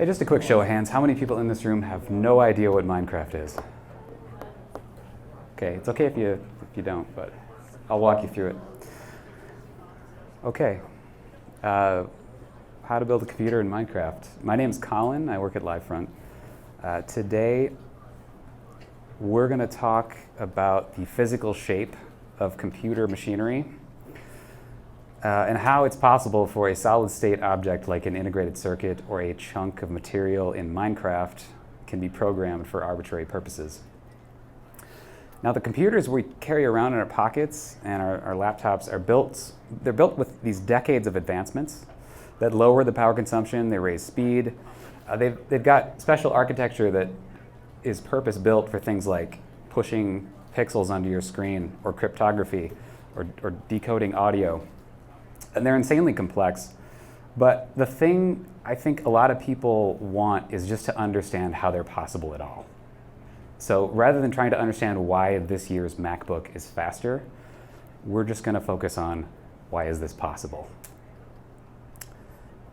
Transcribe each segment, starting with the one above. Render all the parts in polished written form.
Hey, just a quick show of hands. How many people in this room have no idea what Minecraft is? Okay, it's okay if you don't, but I'll walk you through it. Okay, how to build a computer in Minecraft. My name's Collin. I work at Livefront. Today, we're going to talk about the physical shape of computer machinery and how it's possible for a solid-state object like an integrated circuit or a chunk of material in Minecraft can be programmed for arbitrary purposes. Now, the computers we carry around in our pockets and our laptops are built with these decades of advancements that lower the power consumption, they raise speed. They've got special architecture that is purpose-built for things like pushing pixels onto your screen or cryptography or decoding audio. And they're insanely complex. But the thing I think a lot of people want is just to understand how they're possible at all. So rather than trying to understand why this year's MacBook is faster, we're just going to focus on why is this possible.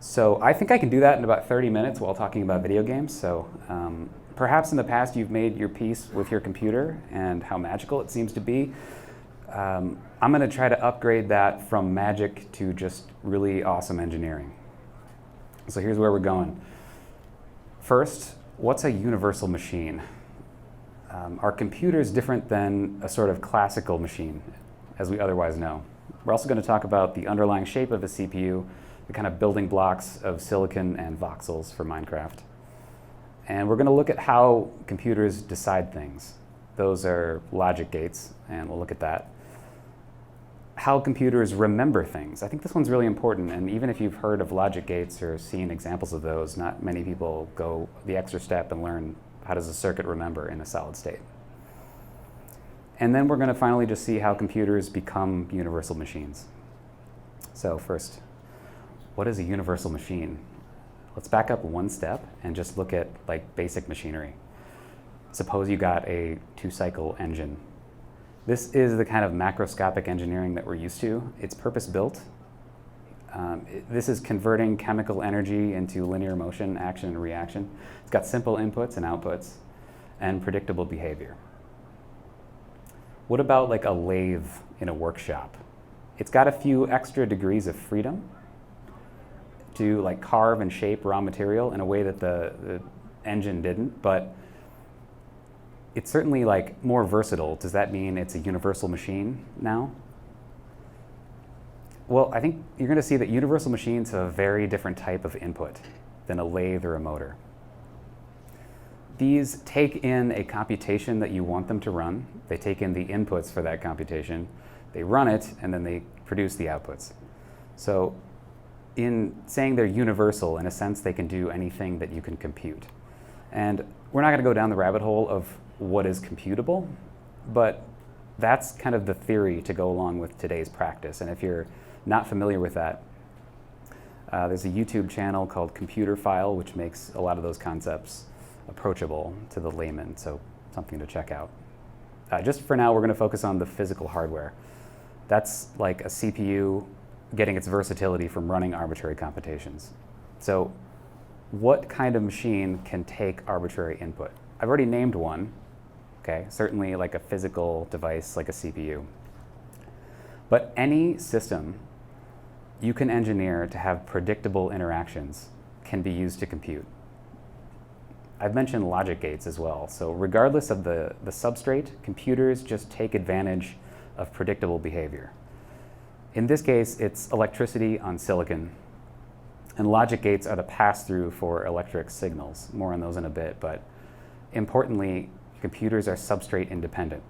So I think I can do that in about 30 minutes while talking about video games. So perhaps in the past you've made your peace with your computer and how magical it seems to be. I'm going to try to upgrade that from magic to just really awesome engineering. So here's where we're going. First, what's a universal machine? Are computers different than a sort of classical machine, as we otherwise know? We're also going to talk about the underlying shape of a CPU, the kind of building blocks of silicon and voxels for Minecraft. And we're going to look at how computers decide things. Those are logic gates, and we'll look at that. How computers remember things. I think this one's really important, and even if you've heard of logic gates or seen examples of those, not many people go the extra step and learn how does a circuit remember in a solid state. And then we're going to finally just see how computers become universal machines. So first, what is a universal machine? Let's back up one step and just look at like basic machinery. Suppose you got a 2-cycle engine. This is the kind of macroscopic engineering that we're used to. It's purpose-built. This is converting chemical energy into linear motion, action and reaction. It's got simple inputs and outputs and predictable behavior. What about like a lathe in a workshop? It's got a few extra degrees of freedom to like carve and shape raw material in a way that the engine didn't, but it's certainly like more versatile. Does that mean it's a universal machine now? Well, I think you're going to see that universal machines have a very different type of input than a lathe or a motor. These take in a computation that you want them to run. They take in the inputs for that computation. They run it, and then they produce the outputs. So in saying they're universal, in a sense, they can do anything that you can compute. And we're not going to go down the rabbit hole of what is computable, but that's kind of the theory to go along with today's practice. And if you're not familiar with that, there's a YouTube channel called Computer File, which makes a lot of those concepts approachable to the layman, so something to check out. Just for now, we're going to focus on the physical hardware. That's like a CPU getting its versatility from running arbitrary computations. So what kind of machine can take arbitrary input? I've already named one, okay? Certainly like a physical device like a CPU. But any system you can engineer to have predictable interactions can be used to compute. I've mentioned logic gates as well. So regardless of the substrate, computers just take advantage of predictable behavior. In this case, it's electricity on silicon. And logic gates are the pass-through for electric signals. More on those in a bit, but importantly, computers are substrate independent.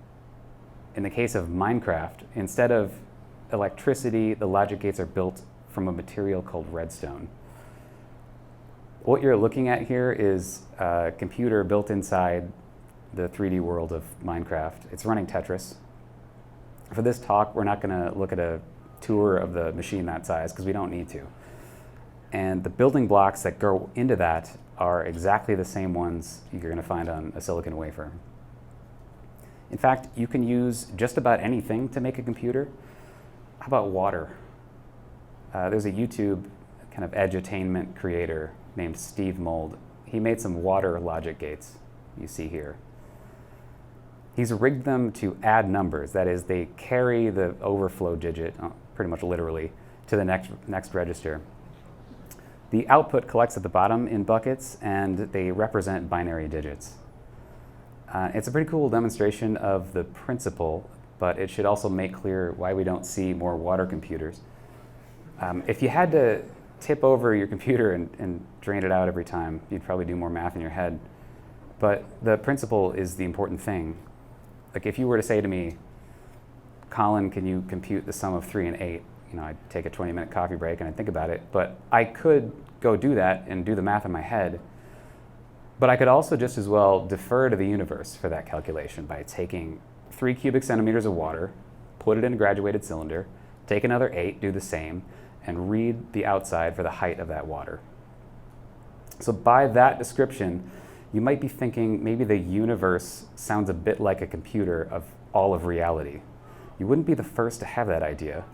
In the case of Minecraft, instead of electricity, the logic gates are built from a material called redstone. What you're looking at here is a computer built inside the 3D world of Minecraft. It's running Tetris. For this talk, we're not going to look at a tour of the machine that size because we don't need to. And the building blocks that go into that are exactly the same ones you're going to find on a silicon wafer. In fact, you can use just about anything to make a computer. How about water? There's a YouTube kind of edutainment creator named Steve Mould. he made some water logic gates you see here. He's rigged them to add numbers. That is, they carry the overflow digit, pretty much literally, to the next register. The output collects at the bottom in buckets, and they represent binary digits. It's a pretty cool demonstration of the principle, but it should also make clear why we don't see more water computers. If you had to tip over your computer and drain it out every time, you'd probably do more math in your head. But the principle is the important thing. Like if you were to say to me, Collin, can you compute the sum of 3 and 8? I'd take a 20-minute coffee break and I'd think about it. But I could go do that and do the math in my head. But I could also just as well defer to the universe for that calculation by taking 3 cubic centimeters of water, put it in a graduated cylinder, take another 8, do the same, and read the outside for the height of that water. So by that description, you might be thinking maybe the universe sounds a bit like a computer of all of reality. You wouldn't be the first to have that idea.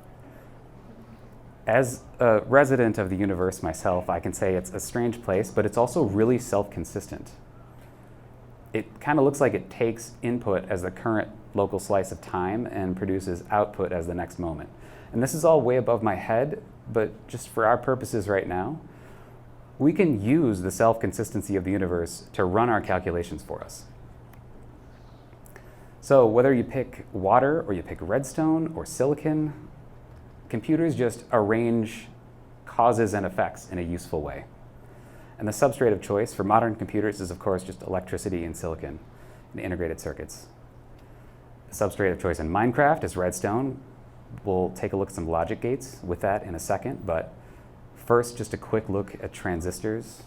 As a resident of the universe myself, I can say it's a strange place, but it's also really self-consistent. It kind of looks like it takes input as the current local slice of time and produces output as the next moment. And this is all way above my head, but just for our purposes right now, we can use the self-consistency of the universe to run our calculations for us. So whether you pick water or you pick redstone or silicon, computers just arrange causes and effects in a useful way. And the substrate of choice for modern computers is, of course, just electricity and silicon in integrated circuits. The substrate of choice in Minecraft is redstone. We'll take a look at some logic gates with that in a second, but first, just a quick look at transistors.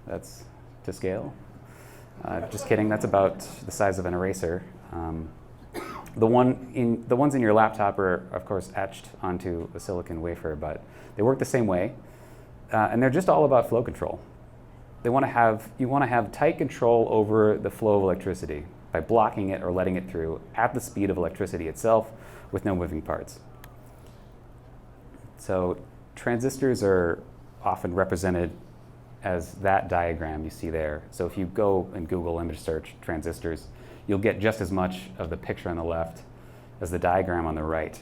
That's to scale. Just kidding, that's about the size of an eraser. The ones in your laptop are, of course, etched onto a silicon wafer, but they work the same way. And they're just all about flow control. You want to have tight control over the flow of electricity by blocking it or letting it through at the speed of electricity itself with no moving parts. So transistors are often represented as that diagram you see there. So if you go and Google image search transistors, you'll get just as much of the picture on the left as the diagram on the right.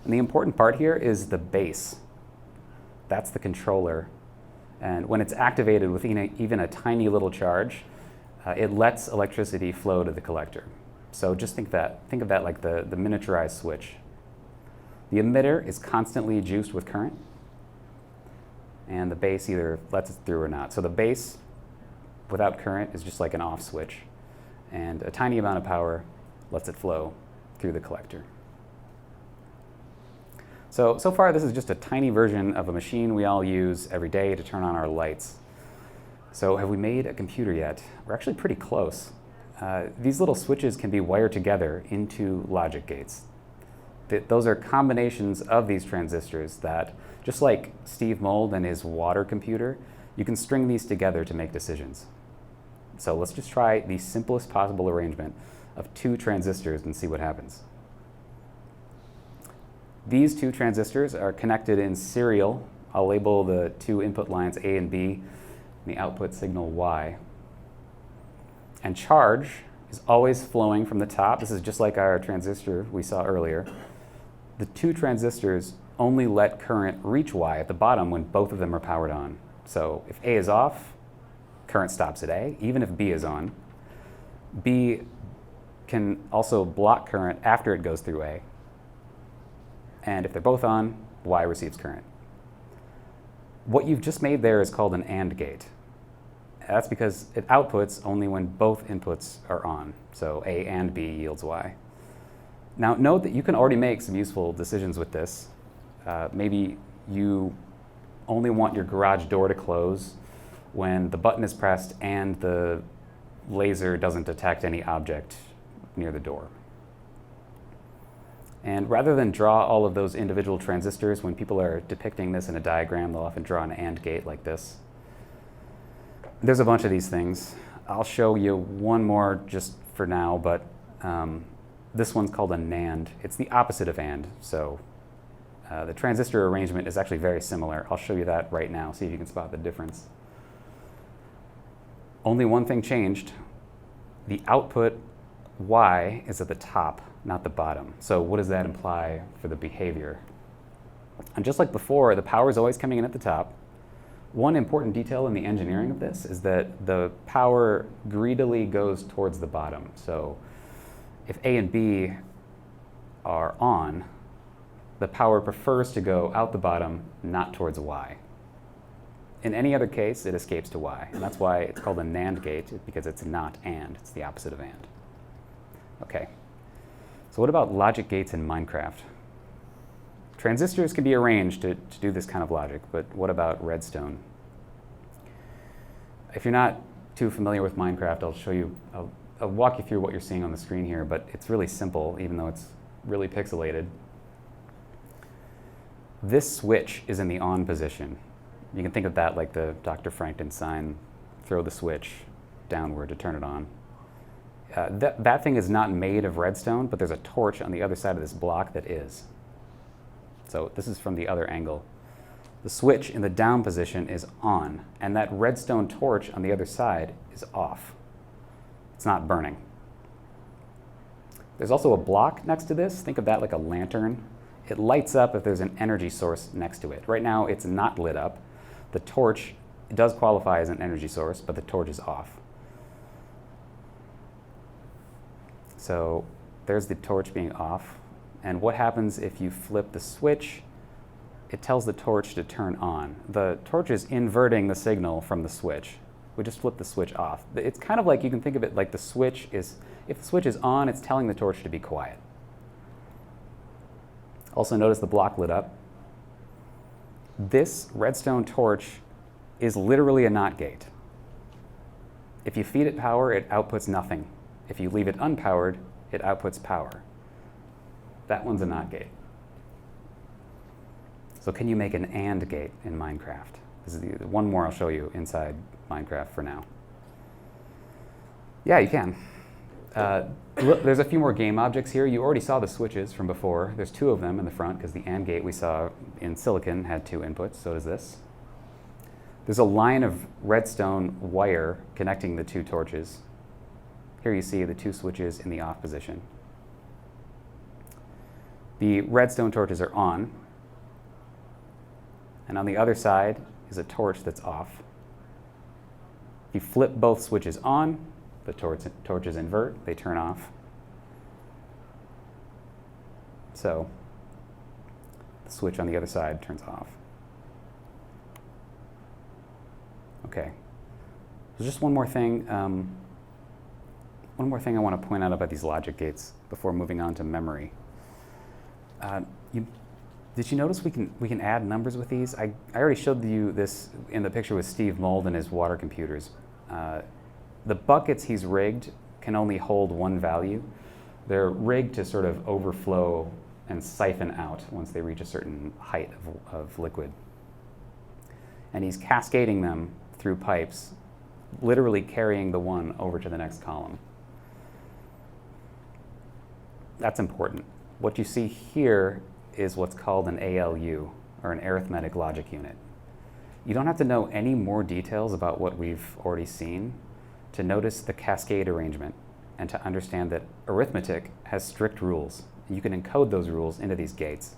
And the important part here is the base. That's the controller. And when it's activated with even a tiny little charge, it lets electricity flow to the collector. So just think of that like the miniaturized switch. The emitter is constantly juiced with current, and the base either lets it through or not. So the base without current is just like an off switch, and a tiny amount of power lets it flow through the collector. So far this is just a tiny version of a machine we all use every day to turn on our lights. So have we made a computer yet? We're actually pretty close. These little switches can be wired together into logic gates. Those are combinations of these transistors that, just like Steve Mould and his water computer, you can string these together to make decisions. So let's just try the simplest possible arrangement of 2 transistors and see what happens. These 2 transistors are connected in serial. I'll label the 2 input lines A and B, and the output signal Y. And charge is always flowing from the top. This is just like our transistor we saw earlier. The 2 transistors only let current reach Y at the bottom when both of them are powered on. So if A is off, current stops at A, even if B is on. B can also block current after it goes through A. And if they're both on, Y receives current. What you've just made there is called an AND gate. That's because it outputs only when both inputs are on. So A and B yields Y. Now note that you can already make some useful decisions with this. Maybe you only want your garage door to close when the button is pressed and the laser doesn't detect any object near the door. And rather than draw all of those individual transistors, when people are depicting this in a diagram, they'll often draw an AND gate like this. There's a bunch of these things. I'll show you one more just for now, but this one's called a NAND. It's the opposite of AND, so the transistor arrangement is actually very similar. I'll show you that right now, see if you can spot the difference. Only one thing changed. The output Y is at the top, not the bottom. So what does that imply for the behavior? And just like before, the power is always coming in at the top. One important detail in the engineering of this is that the power greedily goes towards the bottom. So if A and B are on, the power prefers to go out the bottom, not towards Y. In any other case, it escapes to Y. And that's why it's called a NAND gate, because it's not AND. It's the opposite of AND. Okay. So what about logic gates in Minecraft? Transistors can be arranged to do this kind of logic, but what about redstone? If you're not too familiar with Minecraft, I'll show you, I'll walk you through what you're seeing on the screen here, but it's really simple, even though it's really pixelated. This switch is in the on position. You can think of that like the Dr. Frankton sign, throw the switch downward to turn it on. That thing is not made of redstone, but there's a torch on the other side of this block that is. So this is from the other angle. The switch in the down position is on, and that redstone torch on the other side is off. It's not burning. There's also a block next to this. Think of that like a lantern. It lights up if there's an energy source next to it. Right now, it's not lit up. The torch does qualify as an energy source, but the torch is off. So there's the torch being off. And what happens if you flip the switch? It tells the torch to turn on. The torch is inverting the signal from the switch. We just flip the switch off. It's kind of like, you can think of it like the switch is, if the switch is on, it's telling the torch to be quiet. Also notice the block lit up. This redstone torch is literally a NOT gate. If you feed it power, it outputs nothing. If you leave it unpowered, it outputs power. That one's a NOT gate. So can you make an AND gate in Minecraft? This is one more I'll show you inside Minecraft for now. Yeah, you can. Look, there's a few more game objects here. You already saw the switches from before. There's two of them in the front because the AND gate we saw in silicon had two inputs, so does this. There's a line of redstone wire connecting the two torches. Here you see the two switches in the off position. The redstone torches are on, and on the other side is a torch that's off. If you flip both switches on, the torches invert, they turn off. So the switch on the other side turns off. Okay, so just one more thing. One more thing I want to point out about these logic gates before moving on to memory. Did you notice we can add numbers with these? I already showed you this in the picture with Steve Mould and his water computers. The buckets he's rigged can only hold one value. They're rigged to sort of overflow and siphon out once they reach a certain height of liquid. And he's cascading them through pipes, literally carrying the one over to the next column. That's important. What you see here is what's called an ALU, or an arithmetic logic unit. You don't have to know any more details about what we've already seen to notice the cascade arrangement and to understand that arithmetic has strict rules. You can encode those rules into these gates.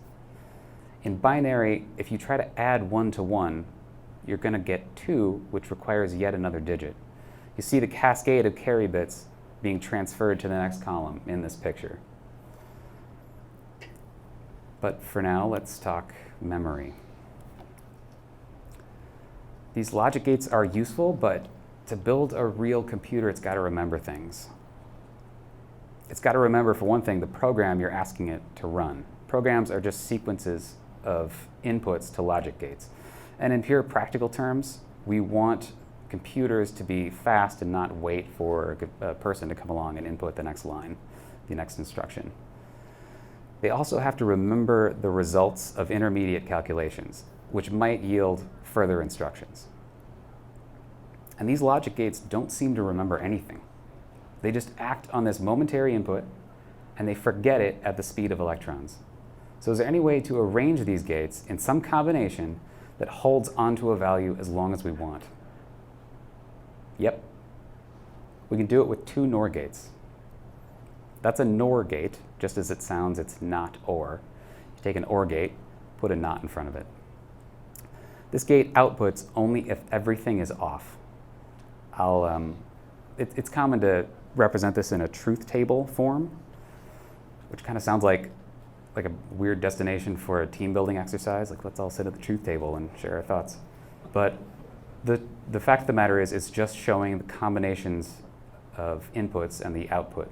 In binary, if you try to add 1 to 1, you're going to get 2, which requires yet another digit. You see the cascade of carry bits being transferred to the next column in this picture. But for now, let's talk memory. These logic gates are useful, but to build a real computer, it's got to remember things. It's got to remember, for one thing, the program you're asking it to run. Programs are just sequences of inputs to logic gates. And in pure practical terms, we want computers to be fast and not wait for a person to come along and input the next line, the next instruction. They also have to remember the results of intermediate calculations, which might yield further instructions. And these logic gates don't seem to remember anything. They just act on this momentary input, and they forget it at the speed of electrons. So is there any way to arrange these gates in some combination that holds onto a value as long as we want? Yep, We can do it with two NOR gates. That's a NOR gate, just as it sounds, it's not OR. You take an OR gate, put a not in front of it. This gate outputs only if everything is off. It's common to represent this in a truth table form, which kind of sounds like a weird destination for a team building exercise, like let's all sit at the truth table and share our thoughts. But the fact of the matter is it's just showing the combinations of inputs and the output.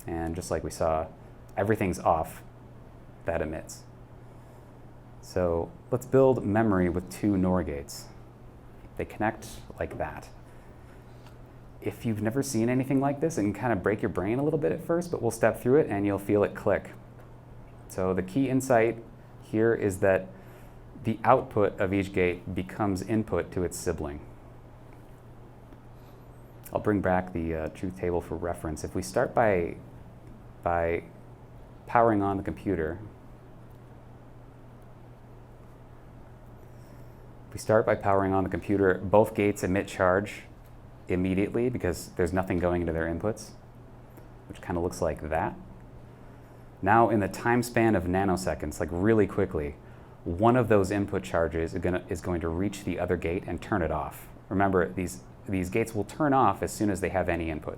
And just like we saw, everything's off, that emits. So let's build memory with two NOR gates. They connect like that. If you've never seen anything like this, it can kind of break your brain a little bit at first, but we'll step through it and you'll feel it click. So the key insight here is that the output of each gate becomes input to its sibling. I'll bring back the truth table for reference. If we start by powering on the computer, both gates emit charge immediately because there's nothing going into their inputs, which kind of looks like that. Now in the time span of nanoseconds, like really quickly, one of those input charges is going to reach the other gate and turn it off. Remember, these gates will turn off as soon as they have any input.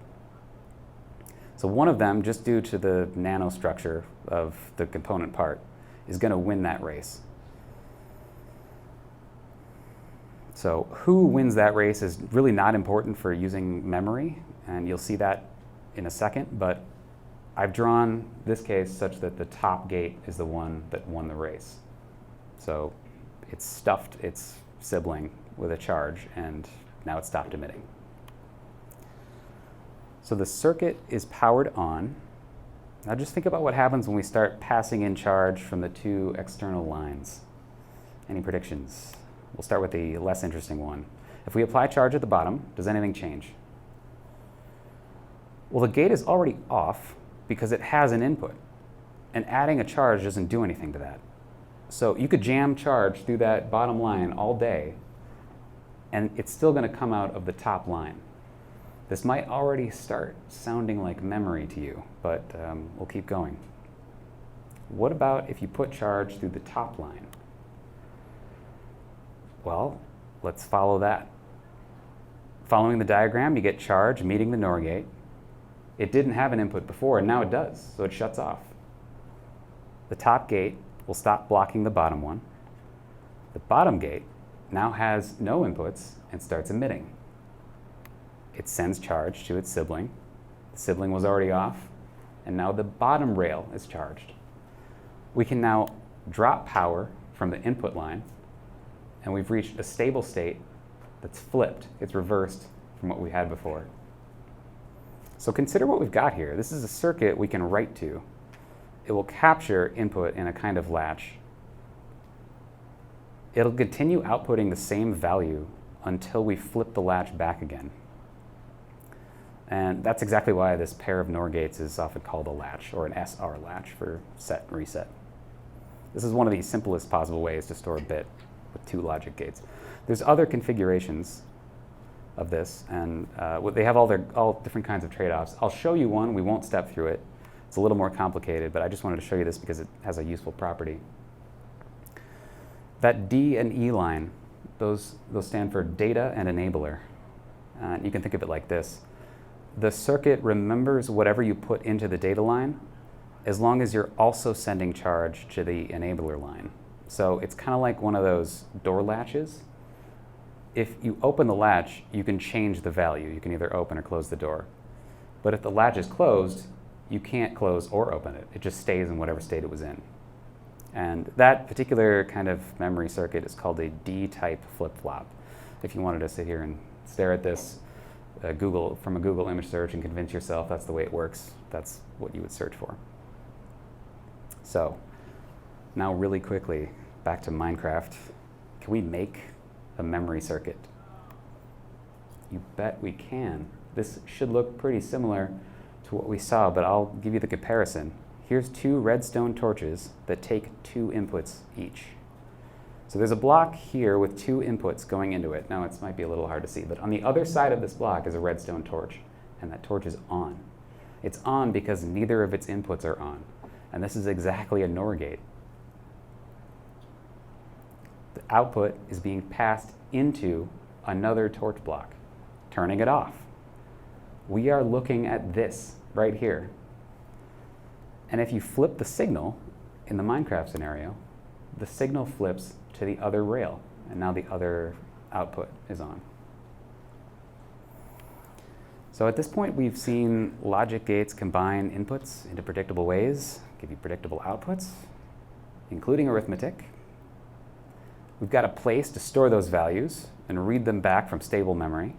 So one of them, just due to the nanostructure of the component part, is going to win that race. So who wins that race is really not important for using memory, and you'll see that in a second, but I've drawn this case such that the top gate is the one that won the race. So it's stuffed its sibling with a charge, and now it's stopped emitting. So the circuit is powered on. Now just think about what happens when we start passing in charge from the two external lines. Any predictions? We'll start with the less interesting one. If we apply charge at the bottom, does anything change? Well, the gate is already off because it has an input, and adding a charge doesn't do anything to that. So you could jam charge through that bottom line all day, and it's still going to come out of the top line. This might already start sounding like memory to you, but we'll keep going. What about if you put charge through the top line? Well, let's follow that. Following the diagram, you get charge meeting the NOR gate. It didn't have an input before, and now it does, so it shuts off. The top gate will stop blocking the bottom one. The bottom gate now has no inputs and starts emitting. It sends charge to its sibling. The sibling was already off, and now the bottom rail is charged. We can now drop power from the input line, and we've reached a stable state that's flipped. It's reversed from what we had before. So consider what we've got here. This is a circuit we can write to. It will capture input in a kind of latch. It'll continue outputting the same value until we flip the latch back again. And that's exactly why this pair of NOR gates is often called a latch, or an SR latch for set and reset. This is one of the simplest possible ways to store a bit with two logic gates. There's other configurations of this, and they have all different kinds of trade-offs. I'll show you one. We won't step through it. It's a little more complicated, but I just wanted to show you this because it has a useful property. That D and E line, those stand for data and enabler. You can think of it like this. The circuit remembers whatever you put into the data line as long as you're also sending charge to the enabler line. So it's kind of like one of those door latches. If you open the latch, you can change the value. You can either open or close the door. But if the latch is closed, you can't close or open it. It just stays in whatever state it was in. And that particular kind of memory circuit is called a D-type flip-flop. If you wanted to sit here and stare at this from a Google image search and convince yourself that's the way it works, that's what you would search for. So now really quickly, back to Minecraft. Can we make a memory circuit? You bet we can. This should look pretty similar to what we saw, but I'll give you the comparison. Here's two redstone torches that take two inputs each. So there's a block here with 2 inputs going into it. Now it might be a little hard to see, but on the other side of this block is a redstone torch, and that torch is on. It's on because neither of its inputs are on, and this is exactly a NOR gate. The output is being passed into another torch block, turning it off. We are looking at this right here. And if you flip the signal in the Minecraft scenario, the signal flips to the other rail, and now the other output is on. So at this point, we've seen logic gates combine inputs into predictable ways, give you predictable outputs, including arithmetic. We've got a place to store those values and read them back from stable memory.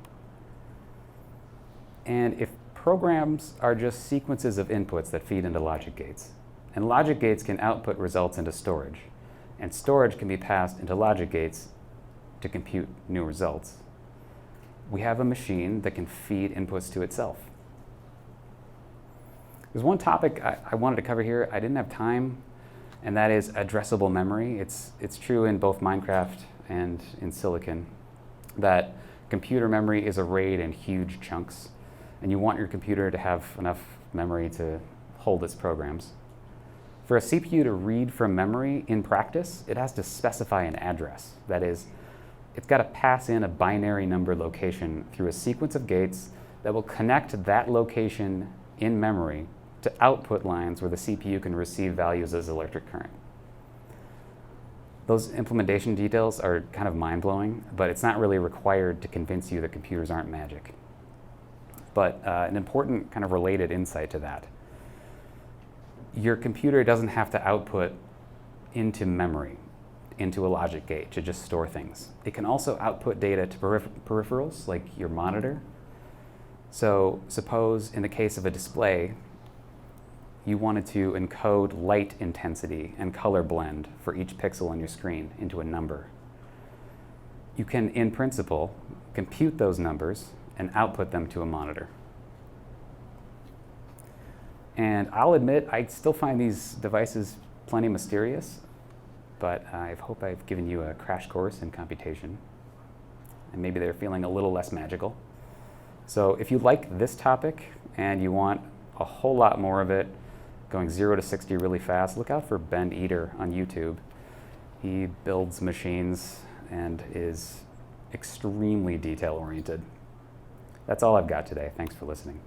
And if programs are just sequences of inputs that feed into logic gates, and logic gates can output results into storage, and storage can be passed into logic gates to compute new results, we have a machine that can feed inputs to itself. There's one topic I wanted to cover here. I didn't have time, and that is addressable memory. It's true in both Minecraft and in Silicon that computer memory is arrayed in huge chunks, and you want your computer to have enough memory to hold its programs. For a CPU to read from memory in practice, it has to specify an address. That is, it's got to pass in a binary number location through a sequence of gates that will connect that location in memory to output lines where the CPU can receive values as electric current. Those implementation details are kind of mind-blowing, but it's not really required to convince you that computers aren't magic. But an important kind of related insight to that: your computer doesn't have to output into memory, into a logic gate to just store things. It can also output data to peripherals like your monitor. So suppose in the case of a display, you wanted to encode light intensity and color blend for each pixel on your screen into a number. You can, in principle, compute those numbers and output them to a monitor. And I'll admit, I still find these devices plenty mysterious, but I hope I've given you a crash course in computation, and maybe they're feeling a little less magical. So if you like this topic and you want a whole lot more of it, going 0 to 60 really fast, look out for Ben Eater on YouTube. He builds machines and is extremely detail-oriented. That's all I've got today. Thanks for listening.